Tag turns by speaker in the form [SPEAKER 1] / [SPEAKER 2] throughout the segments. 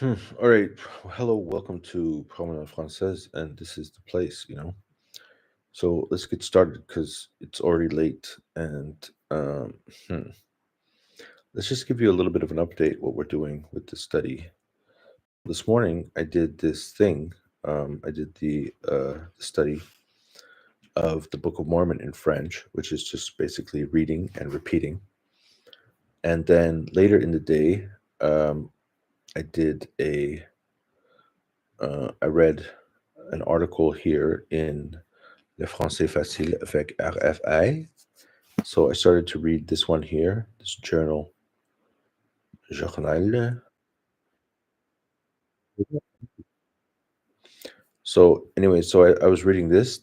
[SPEAKER 1] All right. Hello, welcome to Promenade Française, and this is the place. So let's get started because it's already late, and um, hmm, let's just give you a little bit of an update what we're doing with the study. This morning, I did this thing. I did the study of the Book of Mormon in French, which is just basically reading and repeating. And then later in the day, um, I read an article here in Le Français Facile avec RFI. So I started to read this one here, this journal. So anyway, so I was reading this.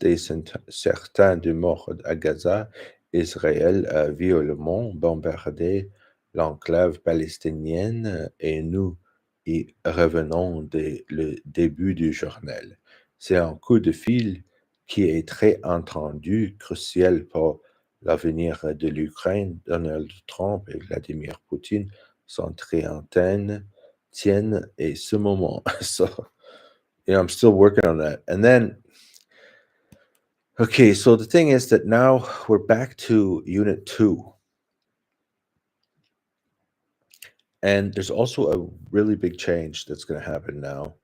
[SPEAKER 1] Certains de morts à Gaza, Israël a violemment bombardé l'enclave palestinienne et nous y revenons dès le début du journal. C'est un coup de fil qui est très entendu, crucial pour l'avenir de l'Ukraine. Donald Trump et Vladimir Poutine sont très tiennent et ce moment. So, I'm still working on that. And then, okay, so the thing is that now we're back to Unit 2. And there's also a really big change that's going to happen now,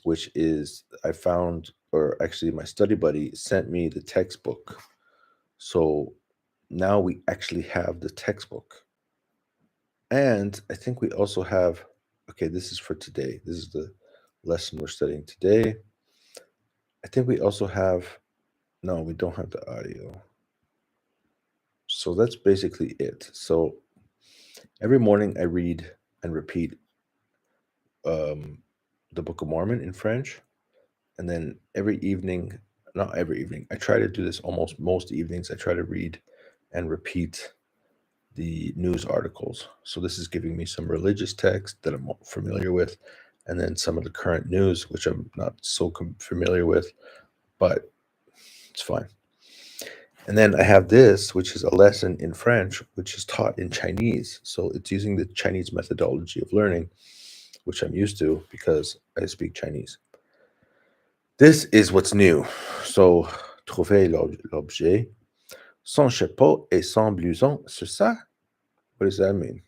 [SPEAKER 1] which is I found, or actually, my study buddy sent me the textbook. So now we actually have the textbook. And I think we also have, okay, this is for today. This is the lesson we're studying today. I think we also have, no, we don't have the audio. So that's basically it. So every morning I read and repeat um, the Book of Mormon in French. And then every evening, not every evening, I try to do this almost most evenings. I try to read and repeat the news articles. So this is giving me some religious text that I'm familiar with, and then some of the current news, which I'm not so familiar with, but it's fine. And then I have this, which is a lesson in French, which is taught in Chinese. So it's using the Chinese methodology of learning, which I'm used to because I speak Chinese. This is what's new. So, trouver l'objet. Son chapeau et son blouson, c'est ça? What does that mean?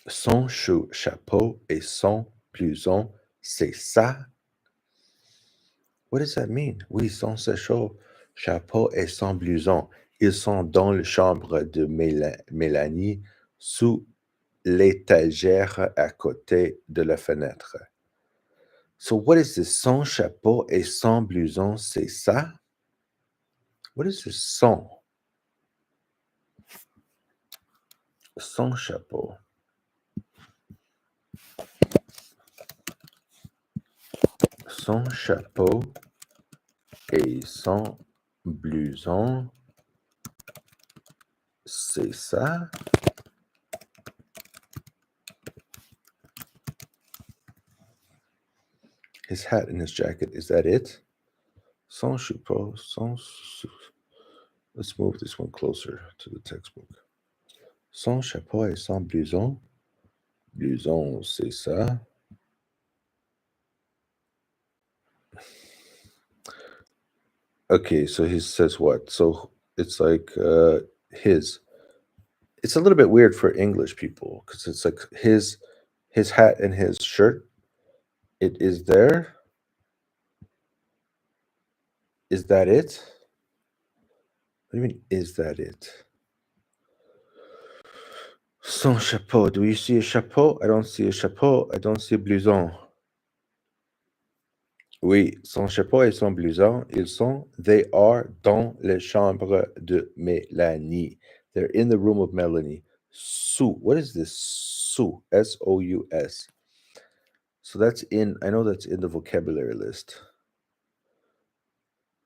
[SPEAKER 1] Son chapeau et son blouson, c'est ça? What does that mean? Oui, son chapeau et son blouson. Ils sont dans la chambre de Mélanie, sous l'étagère à côté de la fenêtre. So what is this? Son chapeau et son blouson, c'est ça? What is this son? Son chapeau. Son chapeau et son blouson, c'est ça? His hat and his jacket, is that it? Son chapeau, let's move this one closer to the textbook. Son chapeau et son blouson. Blouson, c'est ça? Okay, so he says what? So it's like his. It's a little bit weird for English people because it's like his hat and his shirt. It is there. Is that it? What do you mean, is that it? Son chapeau. Do you see a chapeau? I don't see a chapeau. I don't see a blouson. Oui, son chapeau et son blouson, they are dans la chambre de Mélanie. They're in the room of Melanie. Sous. What is this? Sous. S-O-U-S. So I know that's in the vocabulary list.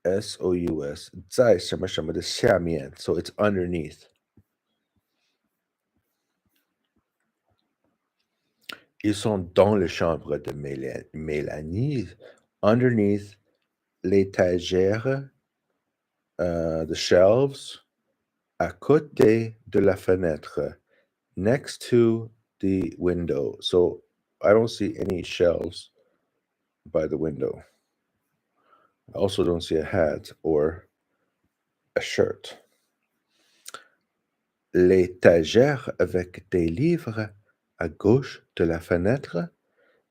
[SPEAKER 1] S-O-U-S. 在什么什么的下面. So it's underneath. Ils sont dans la chambre de Mélanie, underneath l'étagère, the shelves, à côté de la fenêtre, next to the window. So I don't see any shelves by the window. I also don't see a hat or a shirt. L'étagère avec des livres à gauche de la fenêtre.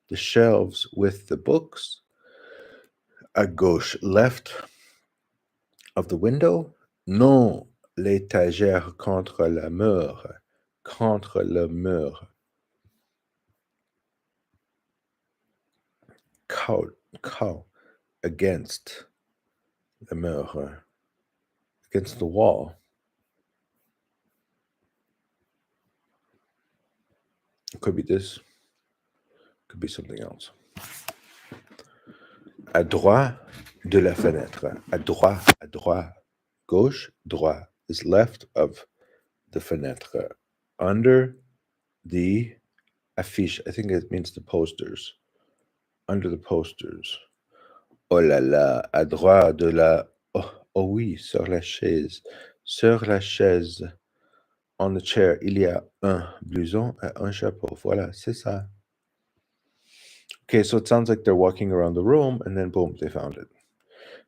[SPEAKER 1] The shelves with the books à gauche, left of the window. Non, l'étagère contre le mur. Contre le mur. Cow. Against the mur. Against the wall. It could be this. Could be something else. À droite de la fenêtre. À droite. Gauche, droit is left of the fenêtre. Under the affiche. I think it means the posters. Under the posters. Oh là là, à droite de la... Oh oui, sur la chaise. Sur la chaise. On the chair, il y a un blouson et un chapeau. Voilà, c'est ça. Okay, so it sounds like they're walking around the room and then boom, they found it.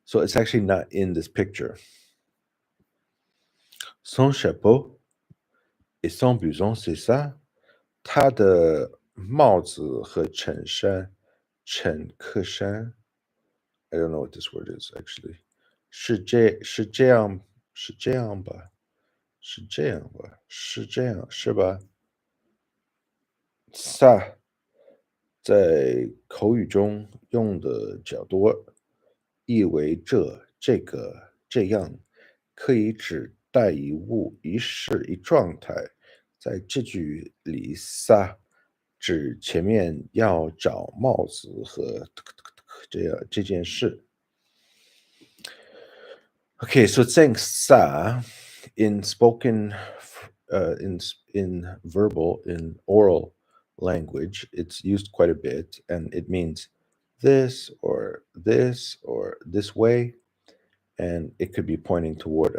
[SPEAKER 1] So it's actually not in this picture. Son chapeau et son blouson, c'est ça. 他的帽子和衬衫，衬克衫 I don't know what this word is actually. 是这样吧？ça 在口语中用的较多，意为这个、这样，可以指代一物、一事、一状态。在这句里，ça 指前面要找帽子和这件事。Okay, so it's saying ça in spoken, in verbal, in oral language. It's used quite a bit, and it means this or this or this way, and it could be pointing toward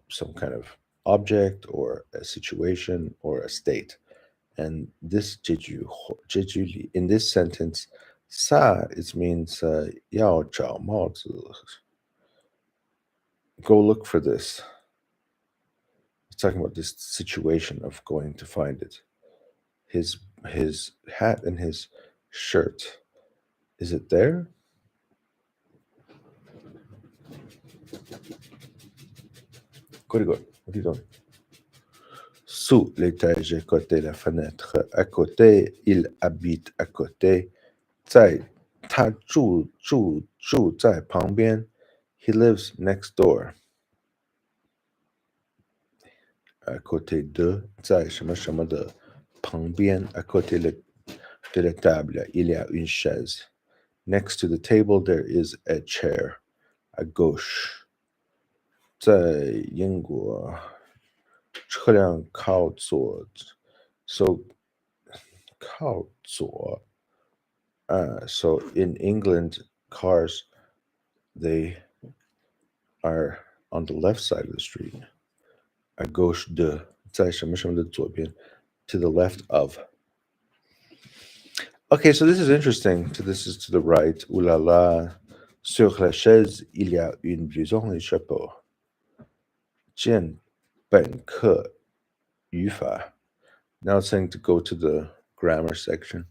[SPEAKER 1] some kind of object or a situation or a state. And this jeju in this sentence, ça it means 要找帽子 go look for this. It's talking about this situation of going to find it. His hat and his shirt. Is it there? What are you doing? Sous l'étage à côté de la fenêtre. À côté, il habite à côté. 他住在旁边. He lives next door. À côté de 在什么什么的旁边 à côté de la table il y a une chaise. Next to the table there is a chair. À gauche 在英国车辆靠左 so 靠左 so in England cars they are on the left side of the street. À gauche de 在什么什么的左边 to the left of. Okay, so this is interesting. So this is to the right. Ooh la la. Sur la chaise, il y a une blouson et chapeau. 见本课语法. Now it's saying to go to the grammar section.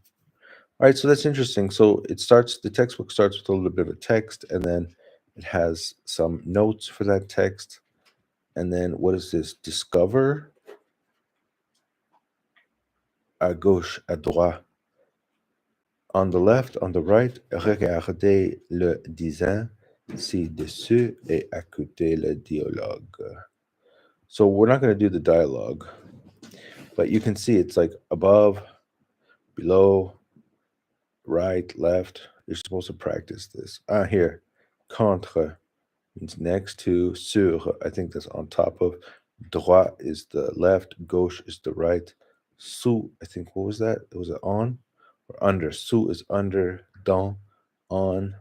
[SPEAKER 1] All right, so that's interesting. So the textbook starts with a little bit of a text, and then it has some notes for that text. And then what is this? Discover. À gauche, à droite. On the left, on the right, regardez le dessin ci-dessus et écoutez le dialogue. So we're not going to do the dialogue, but you can see it's like above, below, right, left. You're supposed to practice this. Here, contre means next to, sur, I think that's on top of. Droit is the left, gauche is the right. Sous, I think, what was that? Was it on or under? Sous is under, dans, on.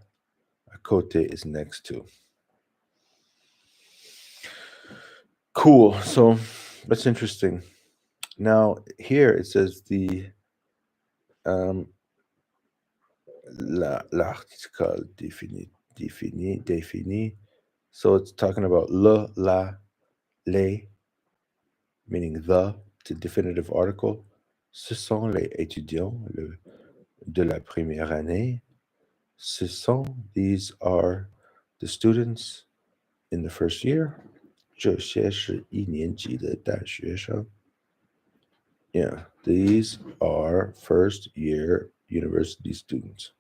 [SPEAKER 1] À côté is next to. Cool. So that's interesting. Now here it says the um, l'article défini. So it's talking about le, la, les, meaning the definitive article. Ce sont les étudiants de la première année. These are the students in the first year. 这些是一年级的大学生. Yeah, these are first year university students.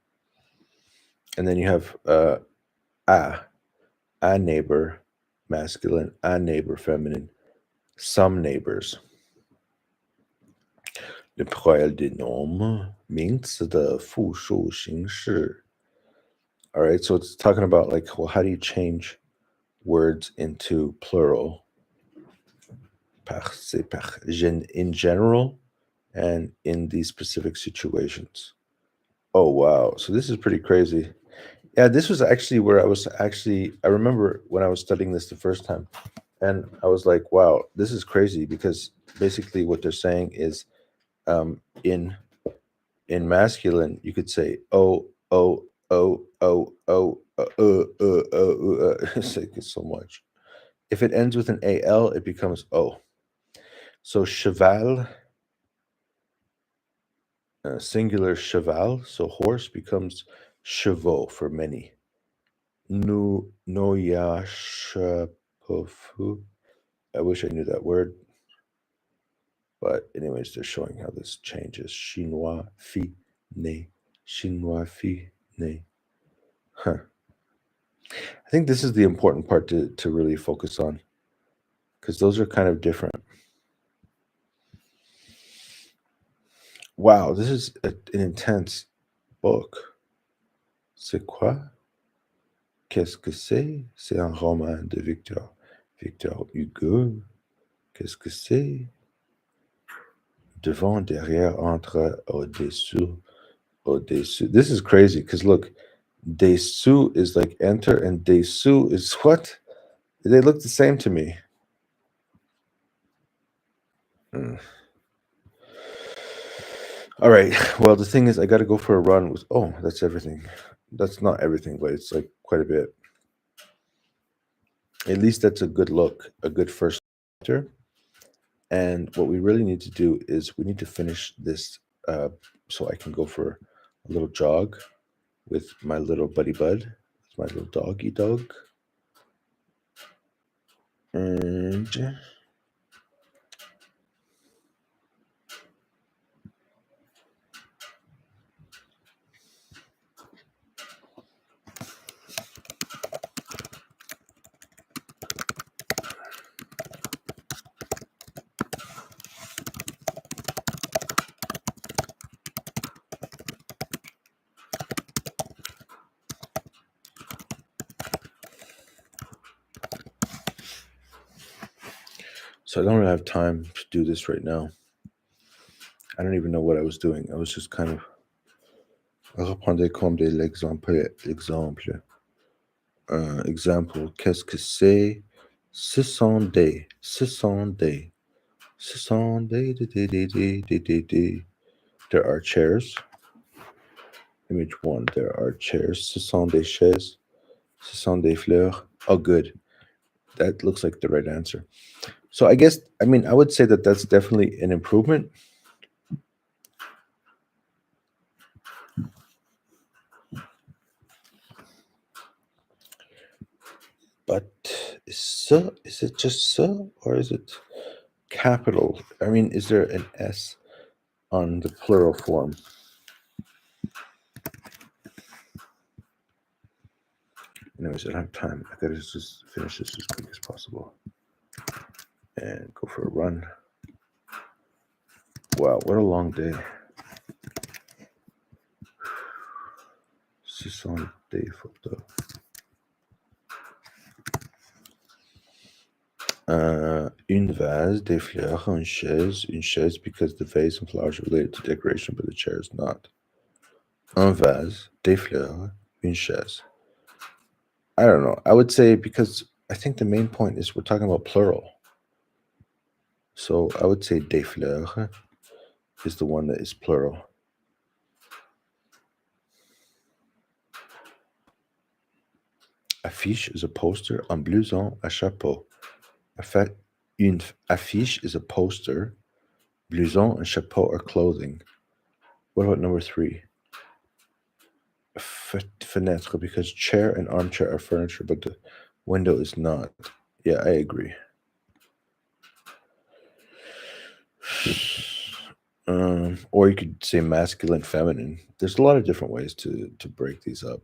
[SPEAKER 1] And then you have a neighbor masculine, a neighbor feminine, some neighbors. Le pluriel des noms, 名词的复数形式. All right, so it's talking about like, well, how do you change words into plural? In general and in these specific situations. Oh, wow. So this is pretty crazy. Yeah, this was actually where I remember when I was studying this the first time, and I was like, wow, this is crazy because basically what they're saying is in masculine, you could say oh, oh, oh, oh, oh, it's like it's so much. If it ends with an AL, it becomes O. So cheval, singular cheval, so horse becomes chevaux for many. Noyashapofu. I wish I knew that word. But anyways, they're showing how this changes. Chinois fi ne. Chinois fi ne. Huh. I think this is the important part to really focus on. Because those are kind of different. Wow, this is an intense book. C'est quoi? Qu'est-ce que c'est? C'est un roman de Victor Hugo. Qu'est-ce que c'est? Devant, derrière, entre, au-dessous, au-dessous. This is crazy because look, dessous is like enter and dessous is what? They look the same to me. All right. Well, the thing is, I got to go for a run. Oh, that's everything. That's not everything, but it's like quite a bit. At least that's a good look, a good first chapter. And what we really need to do is we need to finish this so I can go for a little jog with my little buddy bud, my little doggy dog. And so I don't really have time to do this right now. I don't even know what I was doing. I was just kind of reprendre comme de l'exemple. Example, qu'est-ce que c'est? Ce sont des. There are chairs. Image 1, there are chairs. Ce sont des chaises. Ce sont des fleurs. Oh, good. That looks like the right answer. So I guess, I mean, I would say that that's definitely an improvement. But is it just so, or is it capital? I mean, is there an S on the plural form? Anyways, I don't have time. I gotta just finish this as quick as possible and go for a run. Wow, what a long day. Ce sont des photos. Une vase, des fleurs, une chaise because the vase and flowers are related to decoration, but the chair is not. Un vase, des fleurs, une chaise. I don't know. I would say because I think the main point is we're talking about plural. So I would say des fleurs is the one that is plural. Affiche is a poster, un blouson, à chapeau. Une affiche is a poster, blouson and chapeau are clothing. What about number 3? Fenêtre, because chair and armchair are furniture, but the window is not. Yeah, I agree. Or you could say masculine, feminine. There's a lot of different ways to break these up.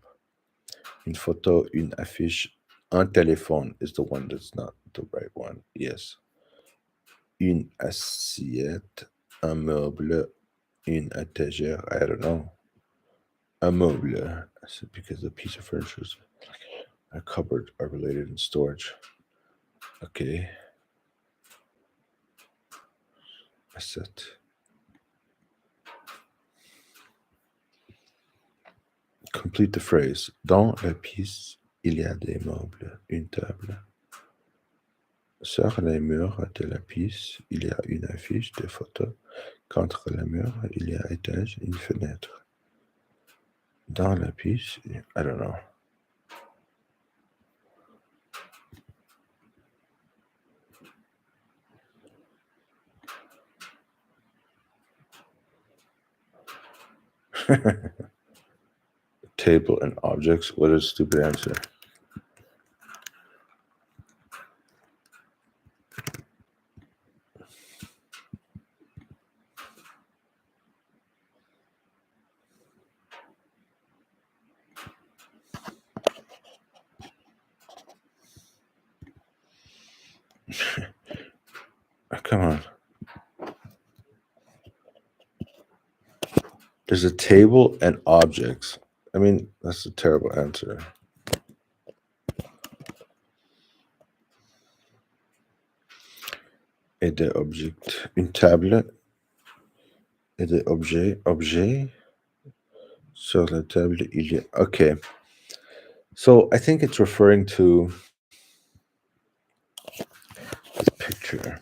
[SPEAKER 1] Une photo, une affiche, un téléphone is the one that's not the right one. Yes. Une assiette, un meuble, une étagère. I don't know. Un meuble, because the piece of furniture is a cupboard are related in storage. Okay. Assiette. Complete the phrase. Dans la pièce, il y a des meubles, une table. Sur les murs de la pièce, il y a une affiche de photos. Contre le mur, il y a étage, une fenêtre. Dans la pièce, I don't know. Table and objects. What a stupid answer. Come on. There's a table and objects. I mean, that's a terrible answer. Et des objects. Une table et des objets. Objets. Sur la table, il y a. Okay. So I think it's referring to this picture.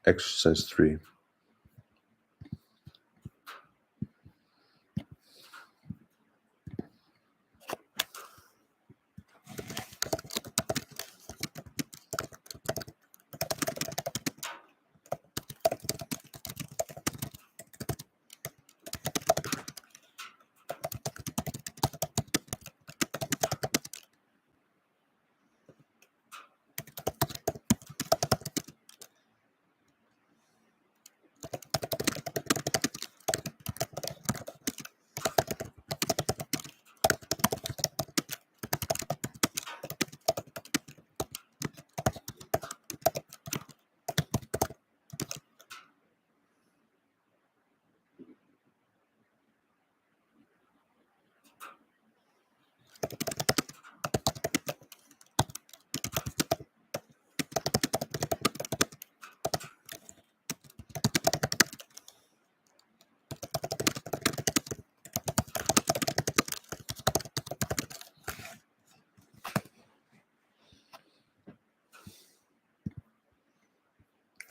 [SPEAKER 1] Exercise 3.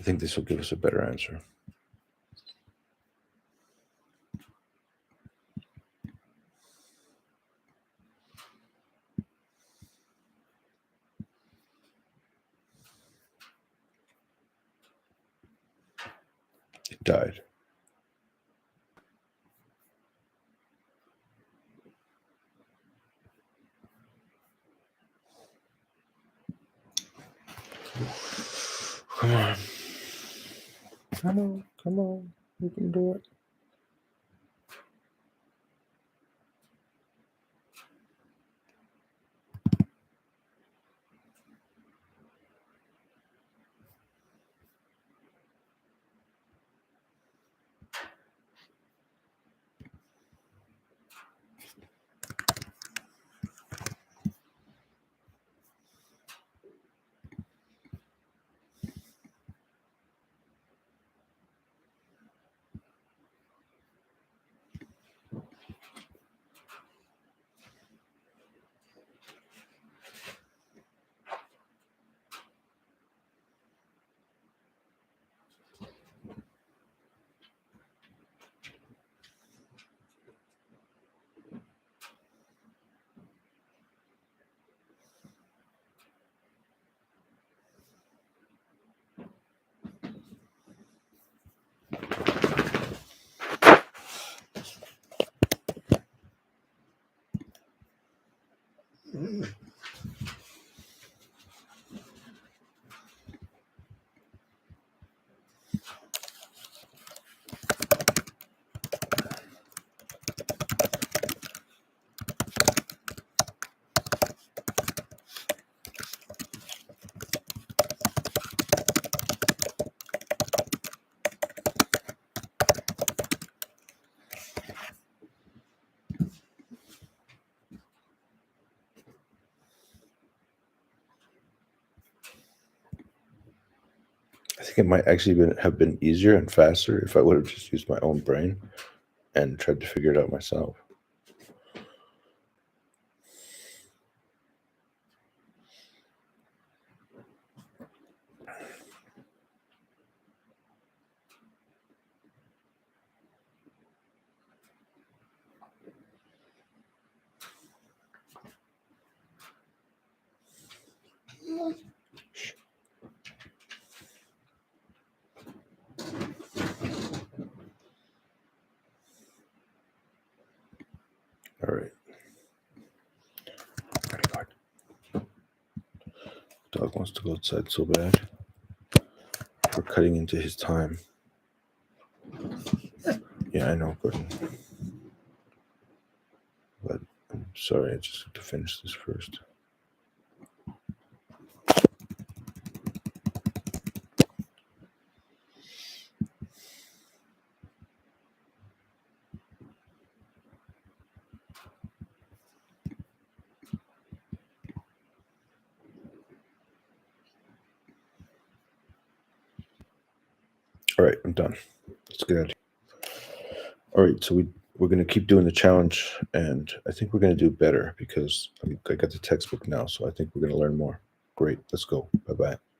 [SPEAKER 1] I think this will give us a better answer. It died. Come on. Come on. You can do it. think it might actually have been easier and faster if I would have just used my own brain and tried to figure it out myself. All right. Very good. Dog wants to go outside so bad. We're cutting into his time. Yeah, I know, Gordon. But I'm sorry, I just have to finish this first. All right, I'm done. Let's get out of here. All right, so we're going to keep doing the challenge, and I think we're going to do better because I got the textbook now, so I think we're going to learn more. Great, let's go. Bye bye.